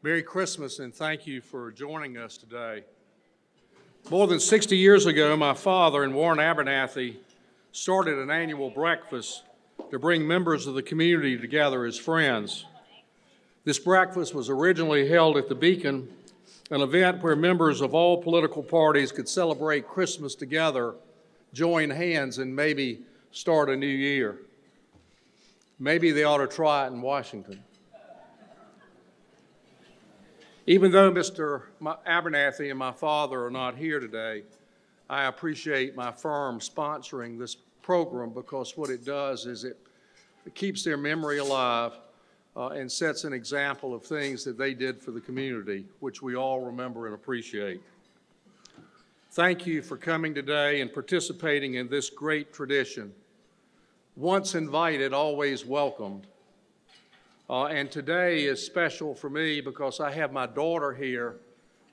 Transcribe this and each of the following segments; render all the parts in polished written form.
Merry Christmas and thank you for joining us today. More than 60 years ago, my father and Warren Abernathy started an annual breakfast to bring members of the community together as friends. This breakfast was originally held at the Beacon, an event where members of all political parties could celebrate Christmas together, join hands, and maybe start a new year. Maybe they ought to try it in Washington. Even though Mr. Abernathy and my father are not here today, I appreciate my firm sponsoring this program because what it does is it keeps their memory alive and sets an example of things that they did for the community, which we all remember and appreciate. Thank you for coming today and participating in this great tradition. Once invited, always welcomed. And today is special for me because I have my daughter here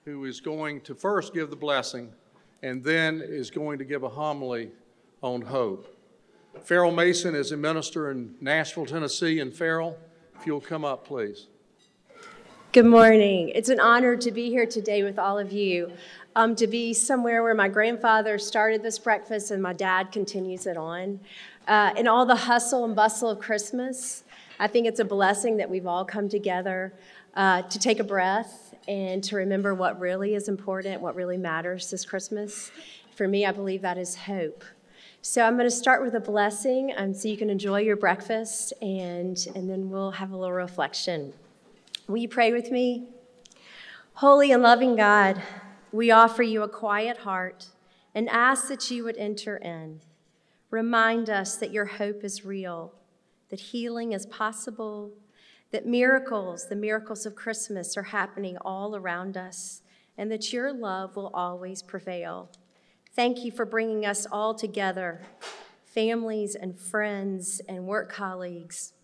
who is going to first give the blessing and then is going to give a homily on hope. Farrell Mason is a minister in Nashville, Tennessee. And Farrell, if you'll come up, please. Good morning. It's an honor to be here today with all of you, to be somewhere where my grandfather started this breakfast and my dad continues it on. In all the hustle and bustle of Christmas, I think it's a blessing that we've all come together to take a breath and to remember what really is important, what really matters this Christmas. For me, I believe that is hope. So I'm going to start with a blessing so you can enjoy your breakfast, and then we'll have a little reflection. Will you pray with me? Holy and loving God, we offer you a quiet heart and ask that you would enter in. Remind us that your hope is real, that healing is possible, that miracles, the miracles of Christmas, are happening all around us, and that your love will always prevail. Thank you for bringing us all together, families and friends and work colleagues.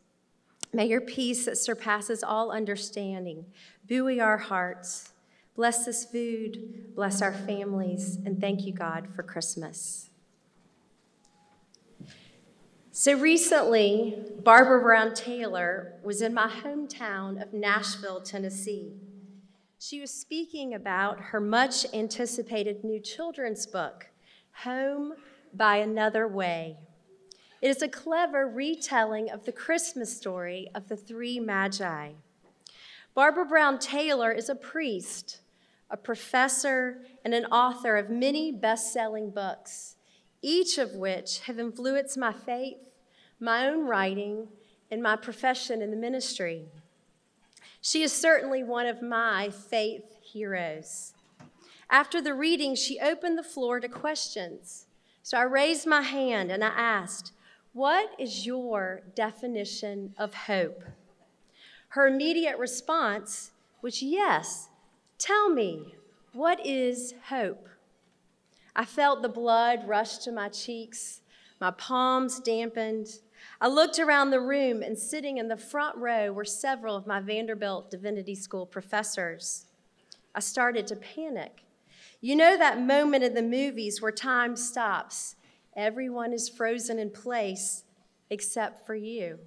May your peace that surpasses all understanding buoy our hearts. Bless this food, bless our families, and thank you, God, for Christmas. So recently, Barbara Brown Taylor was in my hometown of Nashville, Tennessee. She was speaking about her much anticipated new children's book, Home by Another Way. It is a clever retelling of the Christmas story of the three Magi. Barbara Brown Taylor is a priest, a professor, and an author of many best-selling books, each of which have influenced my faith, my own writing, and my profession in the ministry. She is certainly one of my faith heroes. After the reading, she opened the floor to questions. So I raised my hand and I asked, "What is your definition of hope?" Her immediate response was, "Yes, tell me, what is hope?" I felt the blood rush to my cheeks, my palms dampened. I looked around the room, and sitting in the front row were several of my Vanderbilt Divinity School professors. I started to panic. You know that moment in the movies where time stops. Everyone is frozen in place except for you.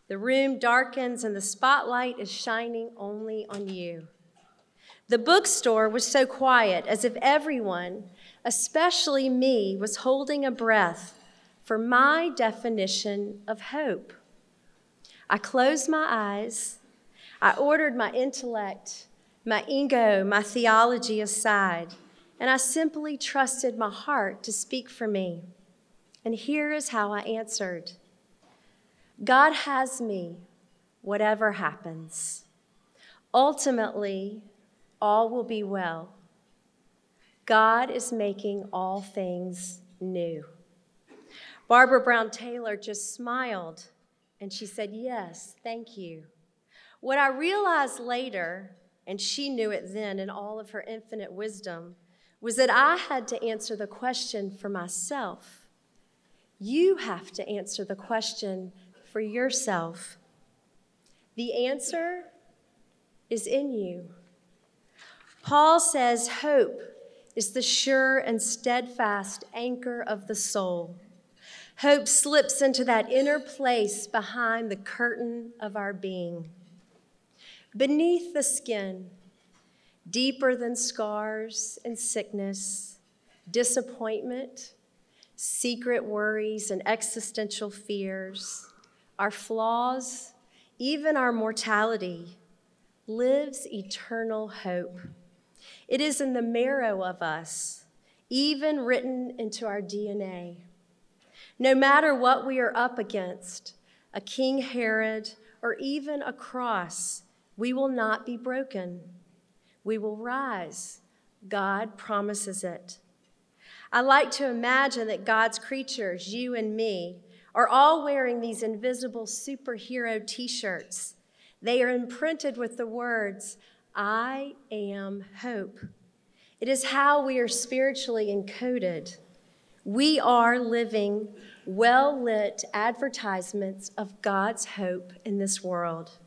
The room darkens and the spotlight is shining only on you. The bookstore was so quiet, as if everyone, especially me, was holding a breath for my definition of hope. I closed my eyes. I ordered my intellect, my ego, my theology aside, and I simply trusted my heart to speak for me. And here is how I answered. God has me, whatever happens. Ultimately, all will be well. God is making all things new. Barbara Brown Taylor just smiled, and she said, "Yes, thank you." What I realized later, and she knew it then in all of her infinite wisdom, was that I had to answer the question for myself. You have to answer the question for yourself. The answer is in you. Paul says hope is the sure and steadfast anchor of the soul. Hope slips into that inner place behind the curtain of our being. beneath the skin, deeper than scars and sickness, disappointment, secret worries and existential fears, our flaws, even our mortality, lives eternal hope. It is in the marrow of us, even written into our DNA. No matter what we are up against, a King Herod or even a cross, we will not be broken. We will rise. God promises it. I like to imagine that God's creatures, you and me, are all wearing these invisible superhero t-shirts. They are imprinted with the words, I am hope. It is how we are spiritually encoded. We are living well-lit advertisements of God's hope in this world.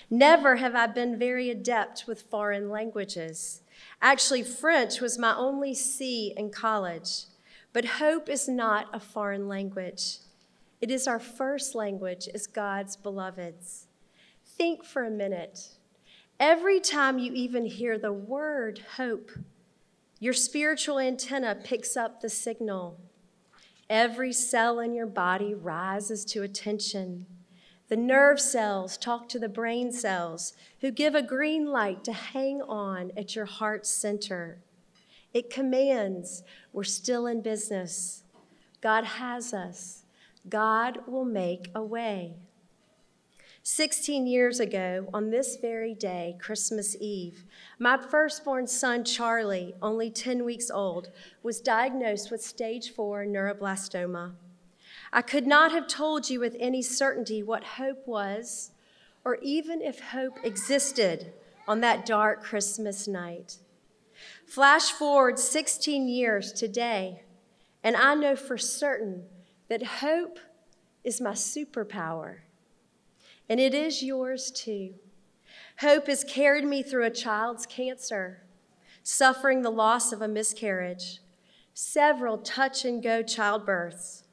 Never have I been very adept with foreign languages. Actually, French was my only C in college. But hope is not a foreign language. It is our first language as God's beloveds. Think for a minute. Every time you even hear the word hope, your spiritual antenna picks up the signal. Every cell in your body rises to attention. The nerve cells talk to the brain cells, who give a green light to hang on at your heart's center. It commands, we're still in business. God has us. God will make a way. 16 years ago, on this very day, Christmas Eve, my firstborn son, Charlie, only 10 weeks old, was diagnosed with stage 4 neuroblastoma. I could not have told you with any certainty what hope was, or even if hope existed on that dark Christmas night. Flash forward 16 years today, and I know for certain that hope is my superpower. And it is yours too. Hope has carried me through a child's cancer, suffering the loss of a miscarriage, several touch-and-go childbirths,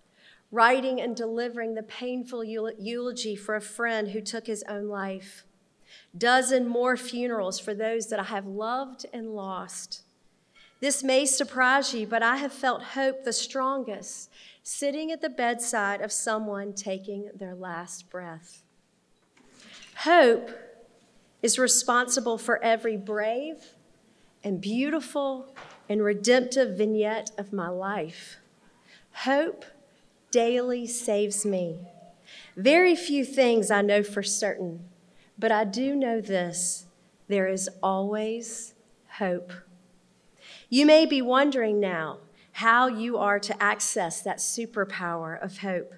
writing and delivering the painful eulogy for a friend who took his own life, dozen more funerals for those that I have loved and lost. This may surprise you, but I have felt hope the strongest sitting at the bedside of someone taking their last breath. Hope is responsible for every brave and beautiful and redemptive vignette of my life. Hope daily saves me. Very few things I know for certain, but I do know this: there is always hope. You may be wondering now how you are to access that superpower of hope.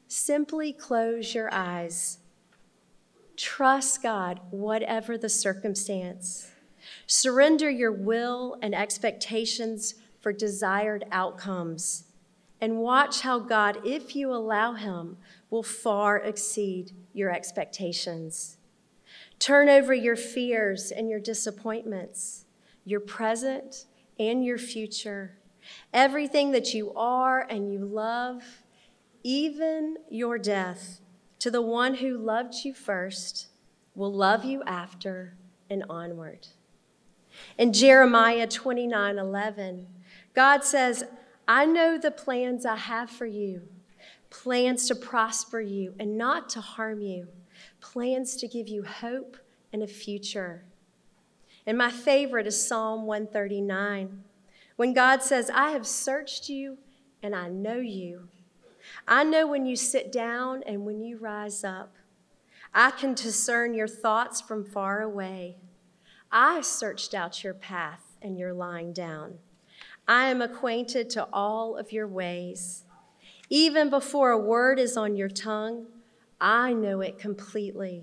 Simply close your eyes. Trust God, whatever the circumstance. Surrender your will and expectations for desired outcomes, and watch how God, if you allow him, will far exceed your expectations. Turn over your fears and your disappointments, your present and your future, everything that you are and you love, even your death, to the one who loved you first, will love you after and onward. In Jeremiah 29:11, God says, I know the plans I have for you, plans to prosper you and not to harm you, plans to give you hope and a future. And my favorite is Psalm 139, when God says, I have searched you and I know you. I know when you sit down and when you rise up. I can discern your thoughts from far away. I searched out your path and your lying down. I am acquainted to all of your ways. Even before a word is on your tongue, I know it completely.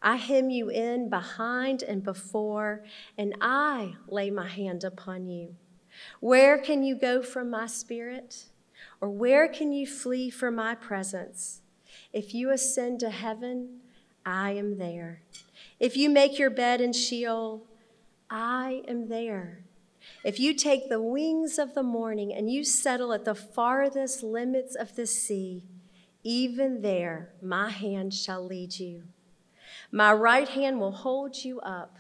I hem you in behind and before, and I lay my hand upon you. Where can you go from my spirit? Or where can you flee from my presence? If you ascend to heaven, I am there. If you make your bed in Sheol, I am there. If you take the wings of the morning and you settle at the farthest limits of the sea, even there my hand shall lead you. My right hand will hold you up.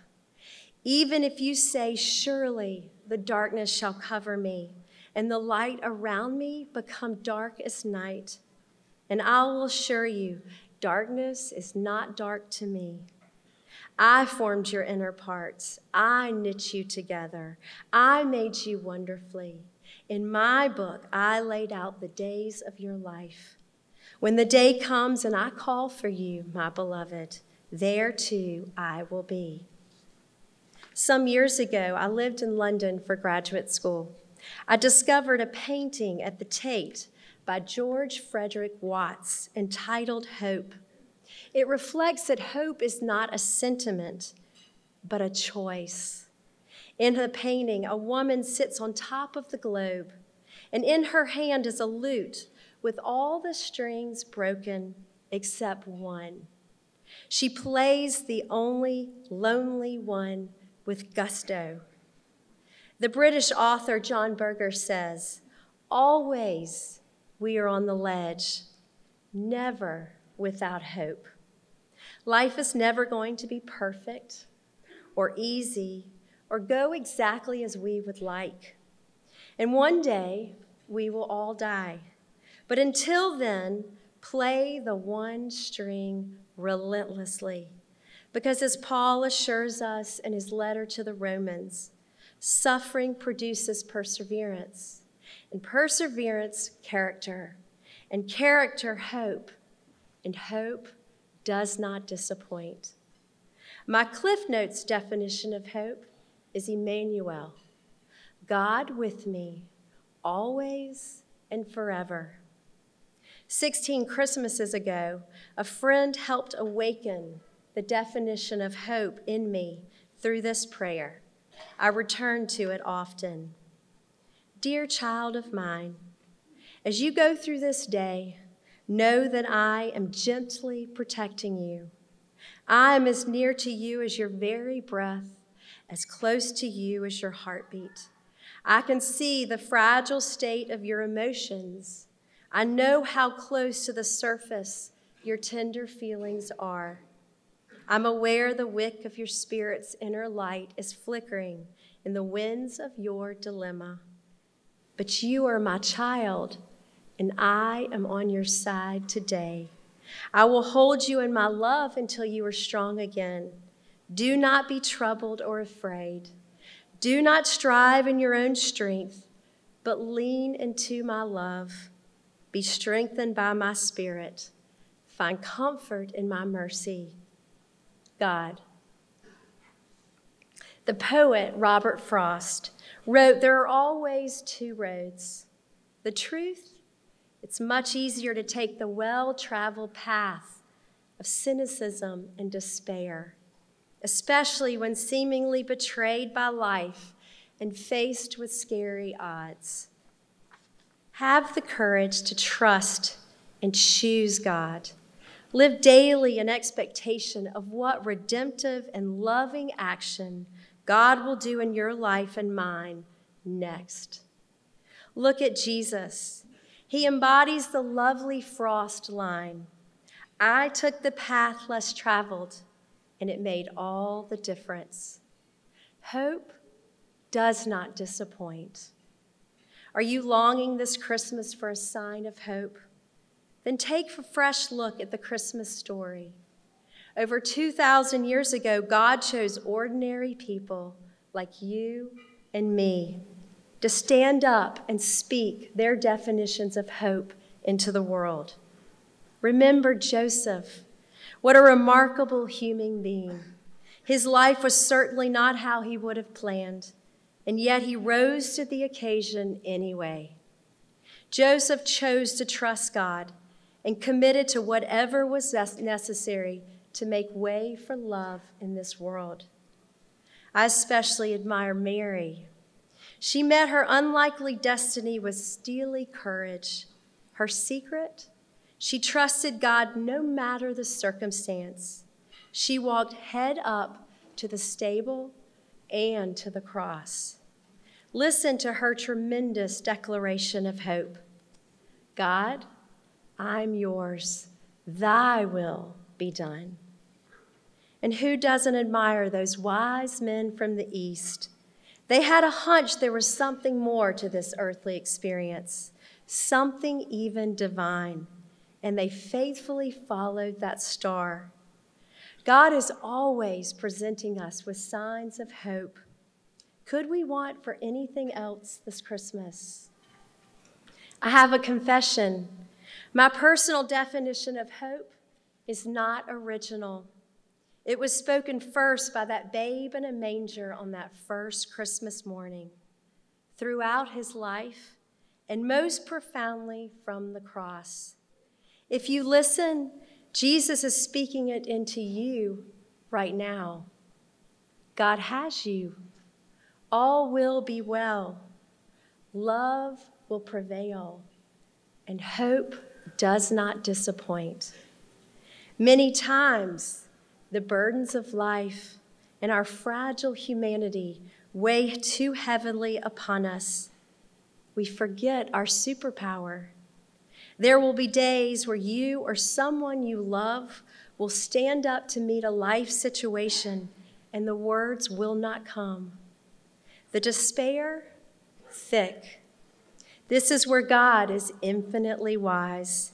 Even if you say, surely the darkness shall cover me, and the light around me become dark as night. And I will assure you, darkness is not dark to me. I formed your inner parts. I knit you together. I made you wonderfully. In my book, I laid out the days of your life. When the day comes and I call for you, my beloved, there too I will be. Some years ago, I lived in London for graduate school. I discovered a painting at the Tate by George Frederick Watts entitled Hope. It reflects that hope is not a sentiment, but a choice. In the painting, a woman sits on top of the globe, and in her hand is a lute with all the strings broken except one. She plays the only lonely one with gusto. The British author John Berger says, always we are on the ledge, never without hope. Life is never going to be perfect or easy or go exactly as we would like. And one day we will all die. But until then, play the one string relentlessly. Because as Paul assures us in his letter to the Romans, suffering produces perseverance, and perseverance, character, and character, hope, and hope does not disappoint. My Cliff Notes definition of hope is Emmanuel, God with me, always and forever. 16 Christmases ago, a friend helped awaken the definition of hope in me through this prayer. I return to it often. Dear child of mine, as you go through this day, know that I am gently protecting you. I am as near to you as your very breath, as close to you as your heartbeat. I can see the fragile state of your emotions. I know how close to the surface your tender feelings are. I'm aware the wick of your spirit's inner light is flickering in the winds of your dilemma. But you are my child, and I am on your side today. I will hold you in my love until you are strong again. Do not be troubled or afraid. Do not strive in your own strength, but lean into my love. Be strengthened by my spirit. Find comfort in my mercy. God. The poet Robert Frost wrote, there are always two roads. The truth, it's much easier to take the well-traveled path of cynicism and despair, especially when seemingly betrayed by life and faced with scary odds. Have the courage to trust and choose God. Live daily in expectation of what redemptive and loving action God will do in your life and mine next. Look at Jesus. He embodies the lovely Frost line. I took the path less traveled, and it made all the difference. Hope does not disappoint. Are you longing this Christmas for a sign of hope? Then take a fresh look at the Christmas story. Over 2,000 years ago, God chose ordinary people like you and me to stand up and speak their definitions of hope into the world. Remember Joseph. What a remarkable human being. His life was certainly not how he would have planned, and yet he rose to the occasion anyway. Joseph chose to trust God and committed to whatever was necessary to make way for love in this world. I especially admire Mary. She met her unlikely destiny with steely courage. Her secret? She trusted God no matter the circumstance. She walked head up to the stable and to the cross. Listen to her tremendous declaration of hope. God, I'm yours. Thy will be done. And who doesn't admire those wise men from the East? They had a hunch there was something more to this earthly experience, something even divine, and they faithfully followed that star. God is always presenting us with signs of hope. Could we want for anything else this Christmas? I have a confession. My personal definition of hope is not original. It was spoken first by that babe in a manger on that first Christmas morning, throughout his life, and most profoundly from the cross. If you listen, Jesus is speaking it into you right now. God has you. All will be well. Love will prevail, and hope does not disappoint. Many times, the burdens of life and our fragile humanity weigh too heavily upon us. We forget our superpower. There will be days where you or someone you love will stand up to meet a life situation and the words will not come. The despair, thick. This is where God is infinitely wise.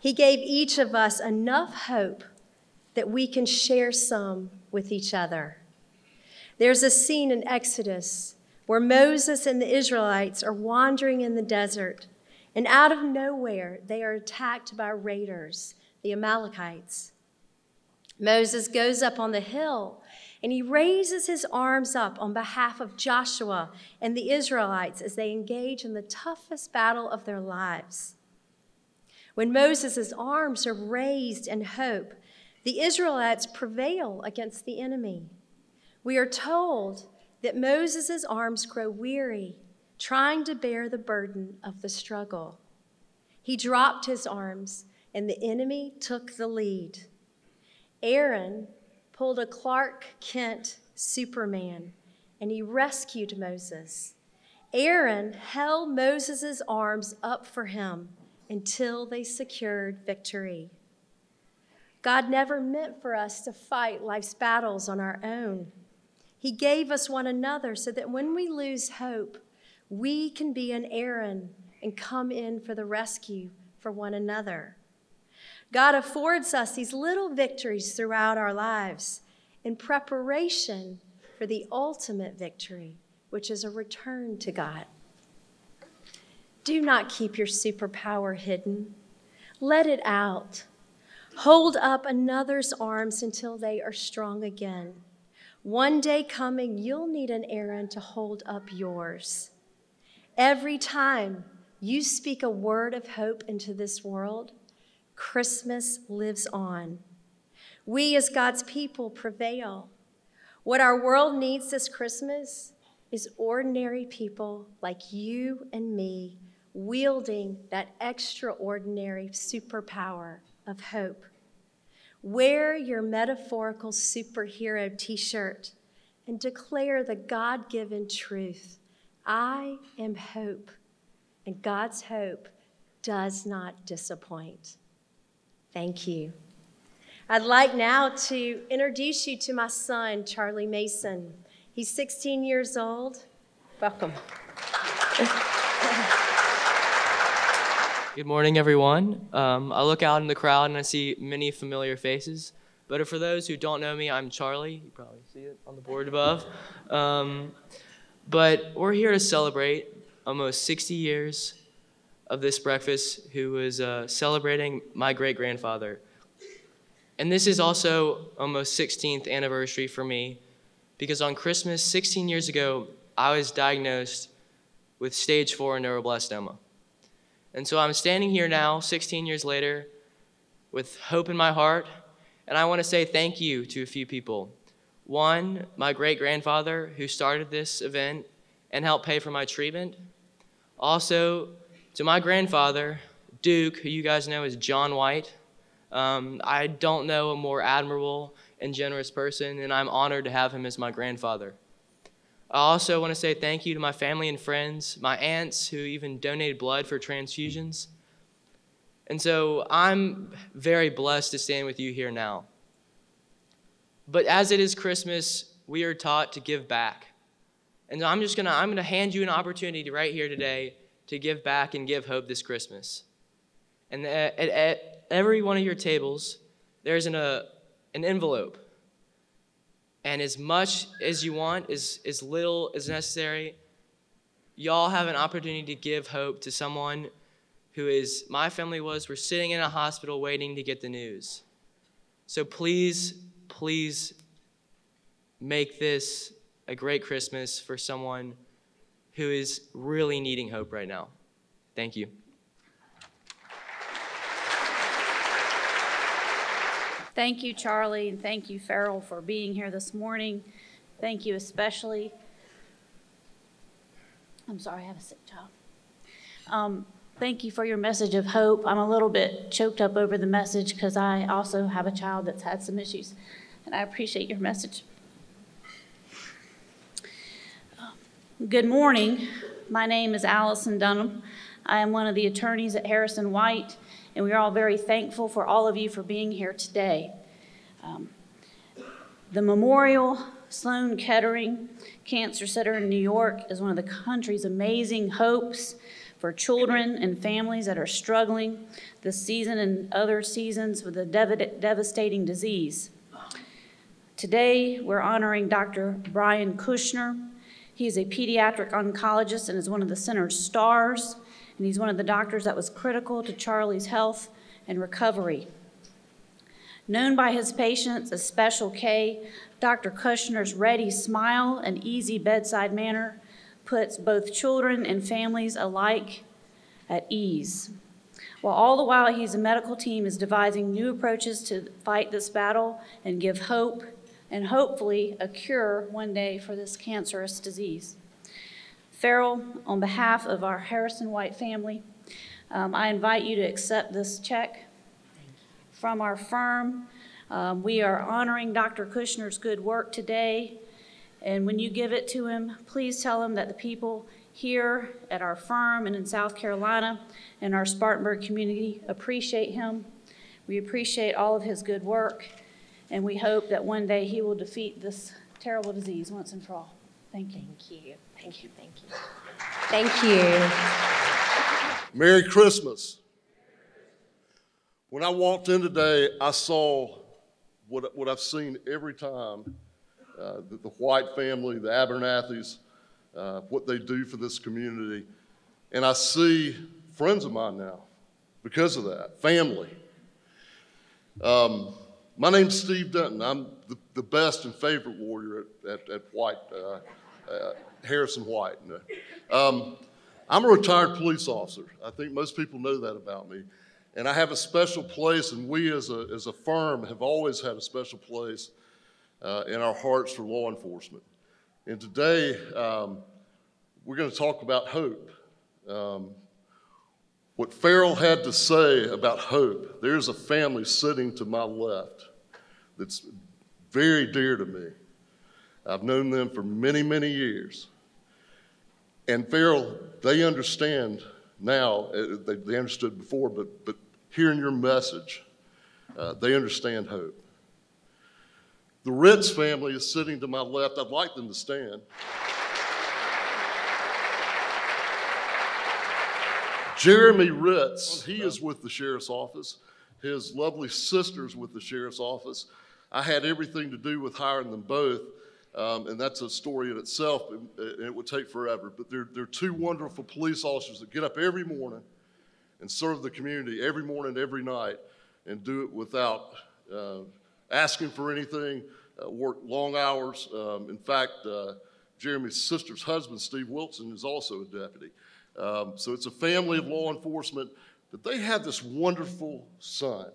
He gave each of us enough hope that we can share some with each other. There's a scene in Exodus where Moses and the Israelites are wandering in the desert, and out of nowhere, they are attacked by raiders, the Amalekites. Moses goes up on the hill, and he raises his arms up on behalf of Joshua and the Israelites as they engage in the toughest battle of their lives. When Moses' arms are raised in hope, the Israelites prevail against the enemy. We are told that Moses' arms grow weary, trying to bear the burden of the struggle. He dropped his arms, and the enemy took the lead. Aaron pulled a Clark Kent Superman, and he rescued Moses. Aaron held Moses' arms up for him until they secured victory. God never meant for us to fight life's battles on our own. He gave us one another so that when we lose hope, we can be an Aaron and come in for the rescue for one another. God affords us these little victories throughout our lives in preparation for the ultimate victory, which is a return to God. Do not keep your superpower hidden. Let it out. Hold up another's arms until they are strong again. One day coming, you'll need an Aaron to hold up yours. Every time you speak a word of hope into this world, Christmas lives on. We as God's people prevail. What our world needs this Christmas is ordinary people like you and me wielding that extraordinary superpower of hope. Wear your metaphorical superhero t-shirt and declare the God-given truth. I am hope, and God's hope does not disappoint. Thank you. I'd like now to introduce you to my son, Charlie Mason. He's 16 years old. Welcome. Good morning, everyone. I look out in the crowd and I see many familiar faces. But for those who don't know me, I'm Charlie. You probably see it on the board above. But we're here to celebrate almost 60 years of this breakfast, who was celebrating my great-grandfather. And this is also almost 16th anniversary for me, because on Christmas 16 years ago, I was diagnosed with stage 4 neuroblastoma. And so I'm standing here now, 16 years later, with hope in my heart, and I want to say thank you to a few people. One, my great-grandfather, who started this event and helped pay for my treatment. Also, to my grandfather, Duke, who you guys know as John White. I don't know a more admirable and generous person, and I'm honored to have him as my grandfather. I also want to say thank you to my family and friends, my aunts who even donated blood for transfusions. And so I'm very blessed to stand with you here now. But as it is Christmas, we are taught to give back. And I'm going to hand you an opportunity right here today to give back and give hope this Christmas. And at every one of your tables, there's an envelope. And as much as you want, as little as necessary, y'all have an opportunity to give hope to someone who is, my family was, we're sitting in a hospital waiting to get the news. So please, please make this a great Christmas for someone who is really needing hope right now. Thank you. Thank you, Charlie, and thank you, Farrell, for being here this morning. Thank you especially. I'm sorry, I have a sick child. Thank you for your message of hope. I'm a little bit choked up over the message because I also have a child that's had some issues, and I appreciate your message. Good morning. My name is Allison Dunham. I am one of the attorneys at Harrison-White, and we are all very thankful for all of you for being here today. The Memorial Sloan Kettering Cancer Center in New York is one of the country's amazing hopes for children and families that are struggling this season and other seasons with a devastating disease. Today, we're honoring Dr. Brian Kushner. He is a pediatric oncologist and is one of the center's stars, and he's one of the doctors that was critical to Charlie's health and recovery. Known by his patients as Special K, Dr. Kushner's ready smile and easy bedside manner puts both children and families alike at ease. While all the while his medical team is devising new approaches to fight this battle and give hope and hopefully a cure one day for this cancerous disease. Farrell, on behalf of our Harrison-White family, I invite you to accept this check from our firm. We are honoring Dr. Kushner's good work today, and when you give it to him, please tell him that the people here at our firm and in South Carolina and our Spartanburg community appreciate him. We appreciate all of his good work, and we hope that one day he will defeat this terrible disease once and for all. Thank you. Thank you. Thank you. Thank you. Thank you. Merry Christmas. When I walked in today, I saw what I've seen every time, the White family, the Abernathys, what they do for this community. And I see friends of mine now because of that, family. My name's Steve Denton. I'm the best and favorite warrior at White, Harrison-White. I'm a retired police officer. I think most people know that about me. And I have a special place, and we as a firm have always had a special place in our hearts for law enforcement. And today, we're going to talk about hope. What Farrell had to say about hope, there's a family sitting to my left that's very dear to me. I've known them for many, many years. And Farrell, they understand now, they understood before, but hearing your message, they understand hope. The Ritz family is sitting to my left. I'd like them to stand. Jeremy Ritz, he is with the sheriff's office. His lovely sister's with the sheriff's office. I had everything to do with hiring them both, and that's a story in itself, and it would take forever. But they're two wonderful police officers that get up every morning and serve the community every morning, every night, and do it without asking for anything, work long hours. In fact, Jeremy's sister's husband, Steve Wilson, is also a deputy. So it's a family of law enforcement, but they have this wonderful son.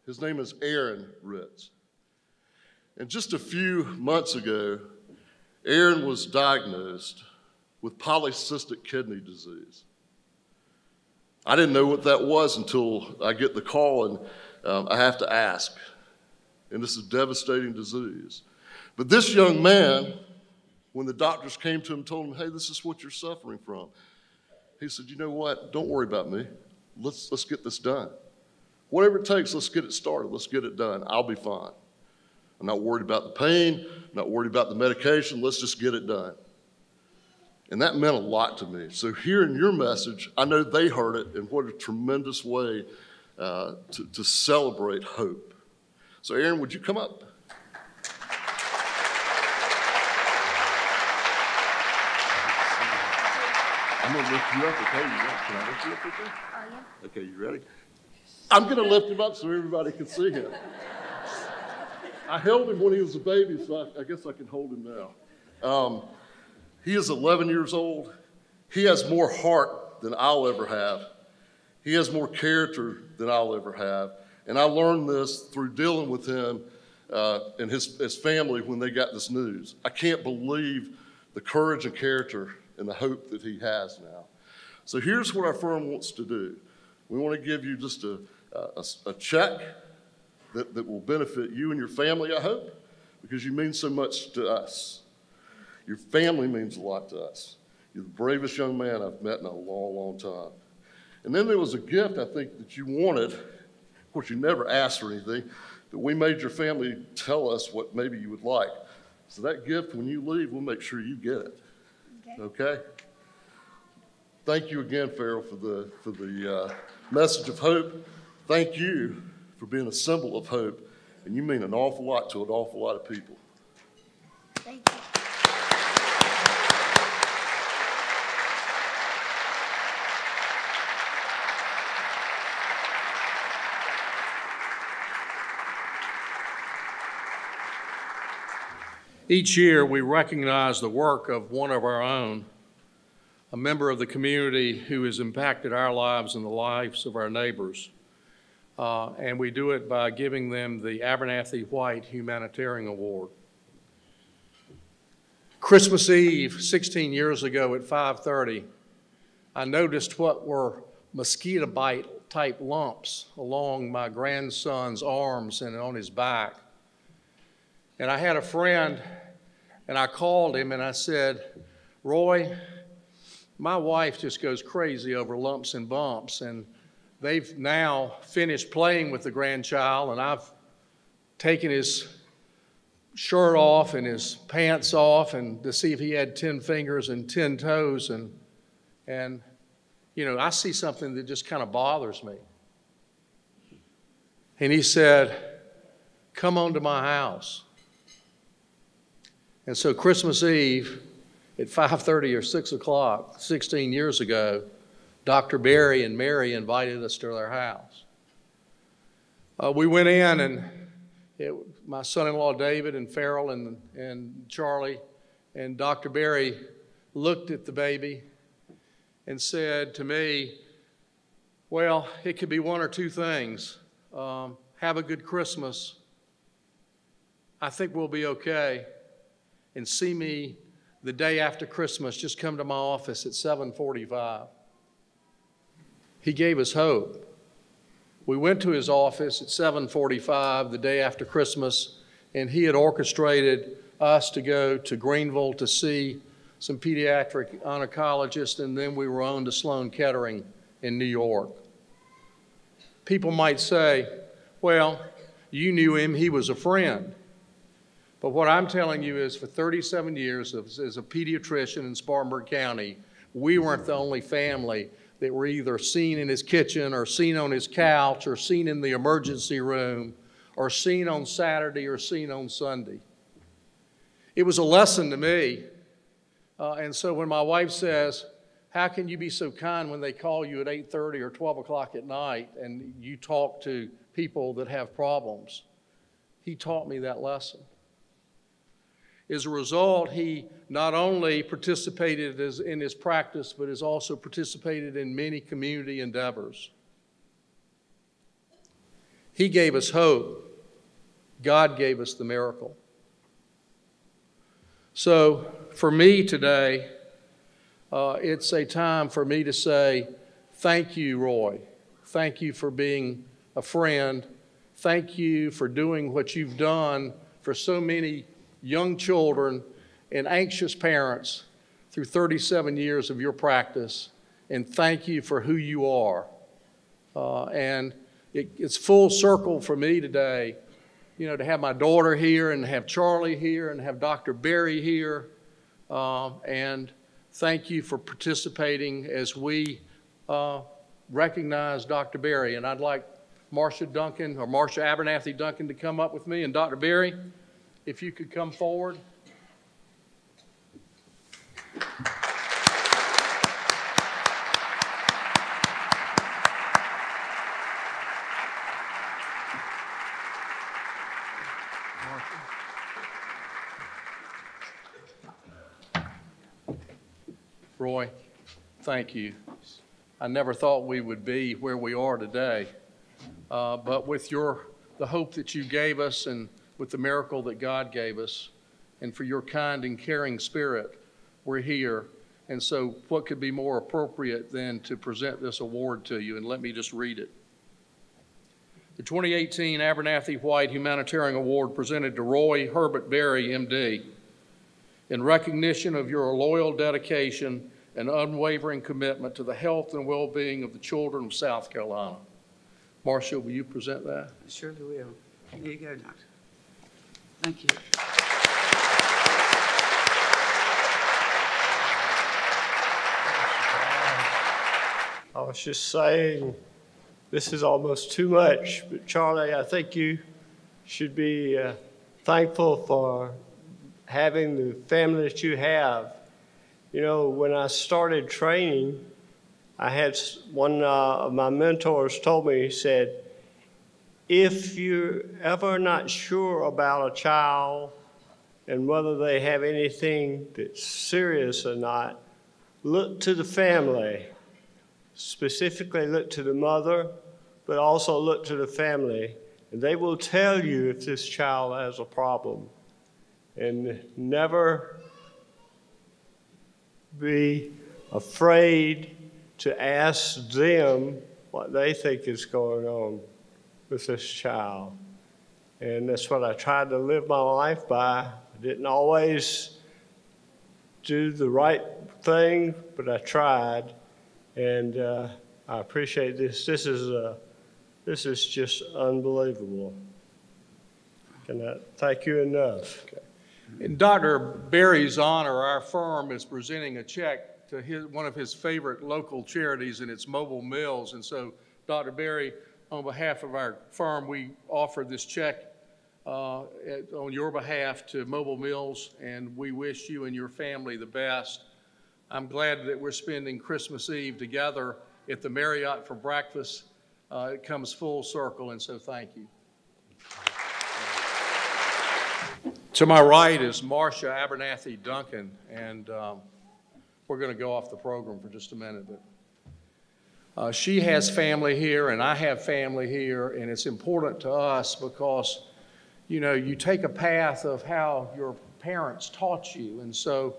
His name is Aaron Ritz. And just a few months ago, Aaron was diagnosed with polycystic kidney disease. I didn't know what that was until I get the call, and I have to ask. And this is a devastating disease. But this young man, when the doctors came to him and told him, hey, this is what you're suffering from, he said, you know what, don't worry about me. Let's get this done. Whatever it takes, let's get it started. Let's get it done. I'll be fine. I'm not worried about the pain, not worried about the medication. Let's just get it done. And that meant a lot to me. So hearing your message, I know they heard it, and what a tremendous way to celebrate hope. So Aaron, would you come up? I'm going to lift you up, okay? Can I lift you up, okay? Oh, yeah. Okay, you ready? I'm going to lift him up so everybody can see him. I held him when he was a baby, so I guess I can hold him now. He is 11 years old. He has more heart than I'll ever have. He has more character than I'll ever have. And I learned this through dealing with him and his family when they got this news. I can't believe the courage and character and the hope that he has now. So here's what our firm wants to do. We want to give you just a check that will benefit you and your family, I hope, because you mean so much to us. Your family means a lot to us. You're the bravest young man I've met in a long, long time. And then there was a gift I think that you wanted. Of course, you never asked for anything, but we made your family tell us what maybe you would like. So that gift, when you leave, we'll make sure you get it. Okay? Thank you again, Farrell, for the message of hope. Thank you for being a symbol of hope, and you mean an awful lot to an awful lot of people. Thank you. Each year, we recognize the work of one of our own, a member of the community who has impacted our lives and the lives of our neighbors. And we do it by giving them the Abernathy-White Humanitarian Award. Christmas Eve, 16 years ago at 5:30, I noticed what were mosquito bite type lumps along my grandson's arms and on his back. And I had a friend, and I called him and I said, Roy, my wife just goes crazy over lumps and bumps, and they've now finished playing with the grandchild, and I've taken his shirt off and his pants off and to see if he had 10 fingers and 10 toes, and you know, I see something that just kind of bothers me. And he said, come on to my house. And so Christmas Eve at 5:30 or 6 o'clock, 16 years ago, Dr. Barry and Mary invited us to their house. We went in, and my son-in-law David and Farrell and Charlie and Dr. Barry looked at the baby and said to me, well, it could be one or two things. Have a good Christmas. I think we'll be okay. And see me the day after Christmas. Just come to my office at 7:45. He gave us hope. We went to his office at 7:45 the day after Christmas, and he had orchestrated us to go to Greenville to see some pediatric oncologists, and then we were on to Sloan Kettering in New York. People might say, well, you knew him, he was a friend. But what I'm telling you is for 37 years as a pediatrician in Spartanburg County, we weren't the only family that were either seen in his kitchen or seen on his couch or seen in the emergency room or seen on Saturday or seen on Sunday. It was a lesson to me. And so when my wife says, how can you be so kind when they call you at 8:30 or 12 o'clock at night and you talk to people that have problems? He taught me that lesson. As a result, he not only participated in his practice, but has also participated in many community endeavors. He gave us hope. God gave us the miracle. So for me today, it's a time for me to say, thank you, Roy. Thank you for being a friend. Thank you for doing what you've done for so many young children and anxious parents through 37 years of your practice, and thank you for who you are. And it's full circle for me today. to have my daughter here and have Charlie here and have Dr. Berry here. And thank you for participating as we recognize Dr. Berry. And I'd like Marcia Abernathy Duncan to come up with me. And Dr. Berry, if you could come forward. Roy, thank you. I never thought we would be where we are today, but with the hope that you gave us and with the miracle that God gave us, and for your kind and caring spirit, we're here. And so what could be more appropriate than to present this award to you? And let me just read it. The 2018 Abernathy-White Humanitarian Award presented to Roy Herbert Berry, MD, in recognition of your loyal dedication and unwavering commitment to the health and well-being of the children of South Carolina. Marcia, will you present that? Surely will. Here you go, Doctor. Thank you. I was just saying, this is almost too much, but Charlie, I think you should be thankful for having the family that you have. When I started training, I had one of my mentors told me, he said, if you're ever not sure about a child and whether they have anything that's serious or not, look to the family. Specifically look to the mother, but also look to the family, and they will tell you if this child has a problem. And never be afraid to ask them what they think is going on with this child. And that's what I tried to live my life by. I didn't always do the right thing, but I tried. And I appreciate this. This is just unbelievable. Cannot thank you enough. Okay. In Dr. Berry's honor, our firm is presenting a check to one of his favorite local charities, and it's Mobile Mills. And so, Dr. Berry, on behalf of our firm, we offer this check on your behalf to Mobile Mills, and we wish you and your family the best. I'm glad that we're spending Christmas Eve together at the Marriott for breakfast. It comes full circle, and so thank you. To my right is Marcia Abernathy Duncan, and we're going to go off the program for just a minute. But she has family here, and I have family here, and it's important to us because, you take a path of how your parents taught you, and so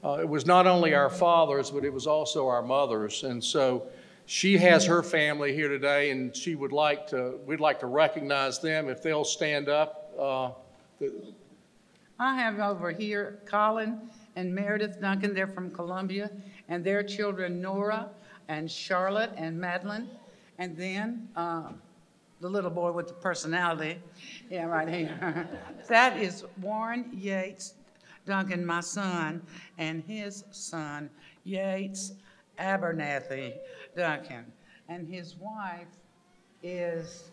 it was not only our fathers, but it was also our mothers, and so she has her family here today, and we'd like to recognize them if they'll stand up. I have over here Colin and Meredith Duncan. They're from Columbia, and their children Nora and Charlotte and Madeline, and then the little boy with the personality, yeah, right here. That is Warren Yates Duncan, my son, and his son Yates Abernathy Duncan, and his wife is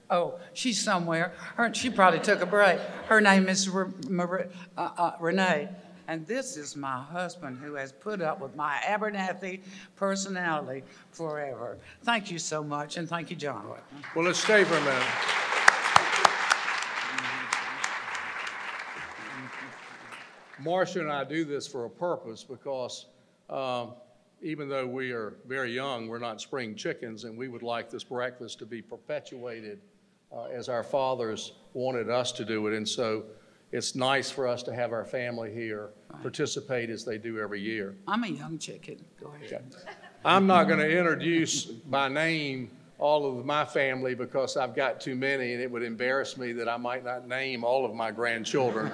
oh, she's somewhere. She probably took a break. Her name is Renee. And this is my husband who has put up with my Abernathy personality forever. Thank you so much, and thank you, John. Well, let's stay for a minute. Marcia and I do this for a purpose because even though we are very young, we're not spring chickens, and we would like this breakfast to be perpetuated as our fathers wanted us to do it. And so it's nice for us to have our family here participate as they do every year. I'm a young chicken. Go ahead. Okay. I'm not going to introduce by name all of my family because I've got too many, and it would embarrass me that I might not name all of my grandchildren.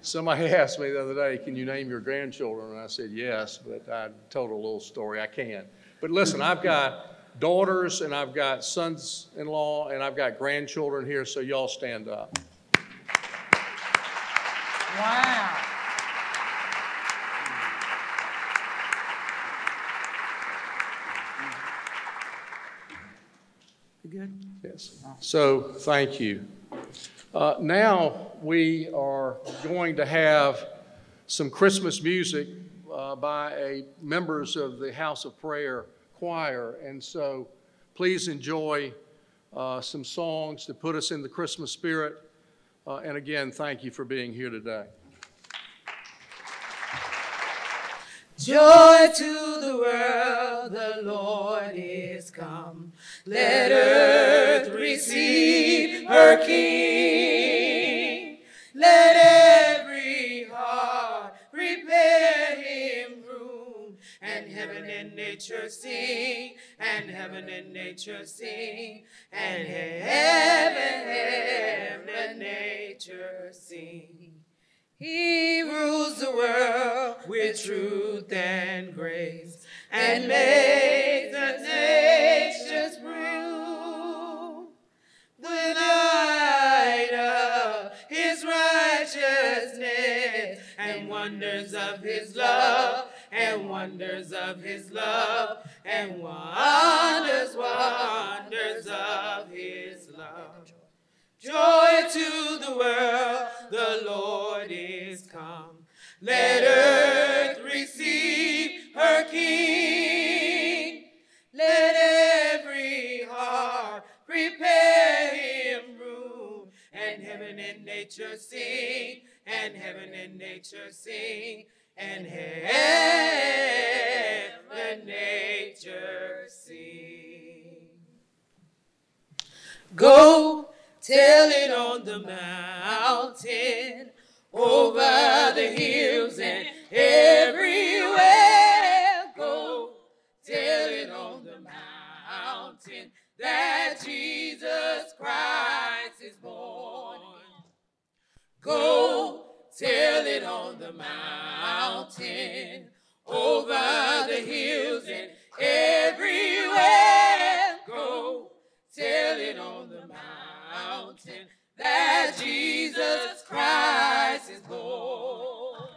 Somebody asked me the other day, can you name your grandchildren? And I said, yes, but I told a little story. I can't. But listen, I've got daughters and I've got sons-in-law and I've got grandchildren here, so y'all stand up. Wow. You good? Yes. So, thank you. Now we are going to have some Christmas music by members of the House of Prayer choir. And so please enjoy some songs to put us in the Christmas spirit. And again, thank you for being here today. Joy to the world, the Lord is come. Let earth receive her King. Let every heart prepare him room. And heaven and nature sing, and heaven and nature sing, and heaven and nature sing. He rules the world with truth and grace, and makes the nations brew. The light of his righteousness, and wonders of his love, and wonders of his love, and wonders of his love. Joy to the world, the Lord is come. Let earth receive her King. Let every heart prepare him room. And heaven and nature sing, and heaven and nature sing, and heaven and nature sing. Go tell it on the mountain, over the hills and everywhere. Go tell it on the mountain that Jesus Christ is born. Go tell it on the mountain, over the hills and everywhere. Go tell it on the mountain that Jesus Christ is born.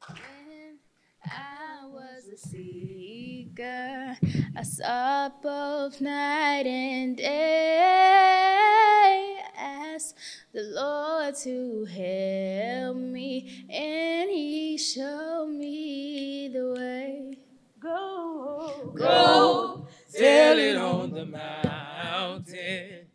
When I was a seeker, I sought both night and day. Asked the Lord to help me, and he showed me the way. Go, go, tell it on the mountain,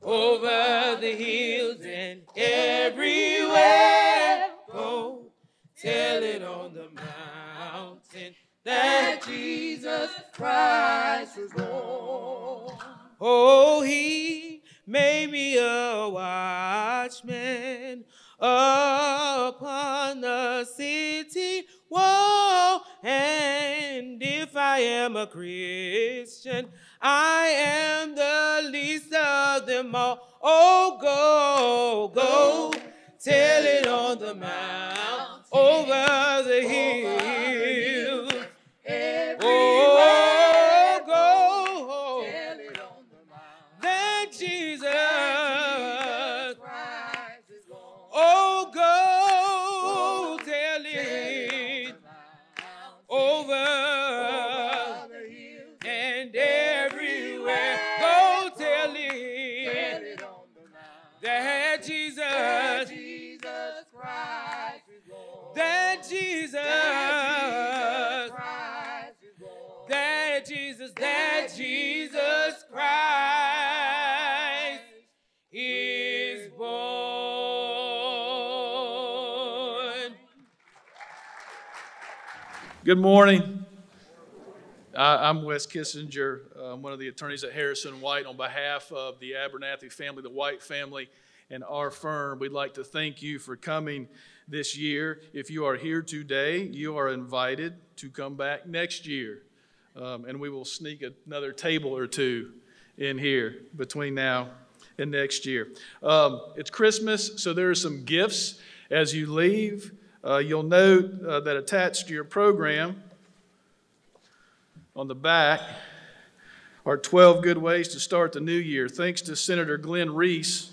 over the hills and everywhere. Go, tell it on the mountain that Jesus Christ is born. Oh, he made me a watchman upon the city wall. And if I am a Christian, I am the least of them all. Oh, go, go, tell it on the mount, over the hills. Oh, go, tell it on the mount, that Jesus Christ is born. Oh, go, tell it over the hills and everywhere. Go tell it on the mount, that Jesus Christ is born. That Jesus Christ is born. That Jesus Christ is born. Good morning. I'm Wes Kissinger. I'm one of the attorneys at Harrison-White. On behalf of the Abernathy family, the White family, and our firm, we'd like to thank you for coming this year. If you are here today, you are invited to come back next year. And we will sneak another table or two in here between now and next year. It's Christmas, so there are some gifts as you leave. You'll note that attached to your program on the back are 12 good ways to start the new year. Thanks to Senator Glenn Reese,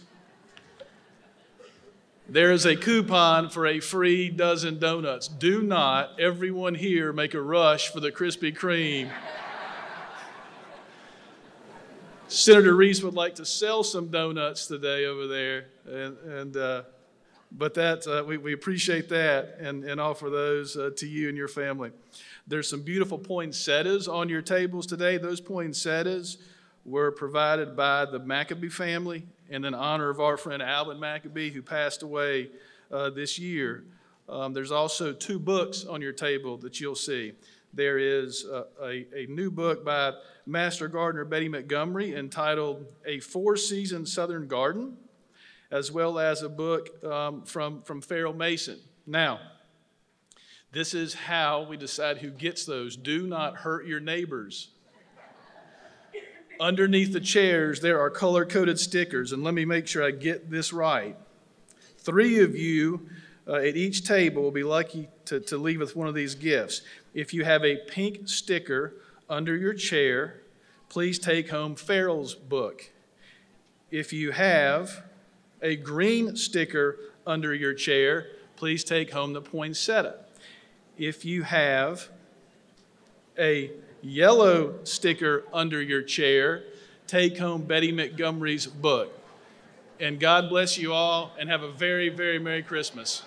there is a coupon for a free dozen donuts. Do not, everyone here, make a rush for the Krispy Kreme. Senator Reese would like to sell some donuts today over there, but we appreciate that and offer those to you and your family. There's some beautiful poinsettias on your tables today. Those poinsettias were provided by the Maccabee family in honor of our friend Alvin Maccabee, who passed away this year. There's also 2 books on your table that you'll see. There is a new book by Master Gardener Betty Montgomery entitled A Four-Season Southern Garden, as well as a book from Farrell Mason. Now, this is how we decide who gets those. Do not hurt your neighbors. Underneath the chairs, there are color-coded stickers, and let me make sure I get this right. 3 of you at each table will be lucky to leave with one of these gifts. If you have a pink sticker under your chair, please take home Farrell's book. If you have a green sticker under your chair, please take home the poinsettia. If you have a yellow sticker under your chair, take home Betty Montgomery's book. And God bless you all, and have a very, very Merry Christmas.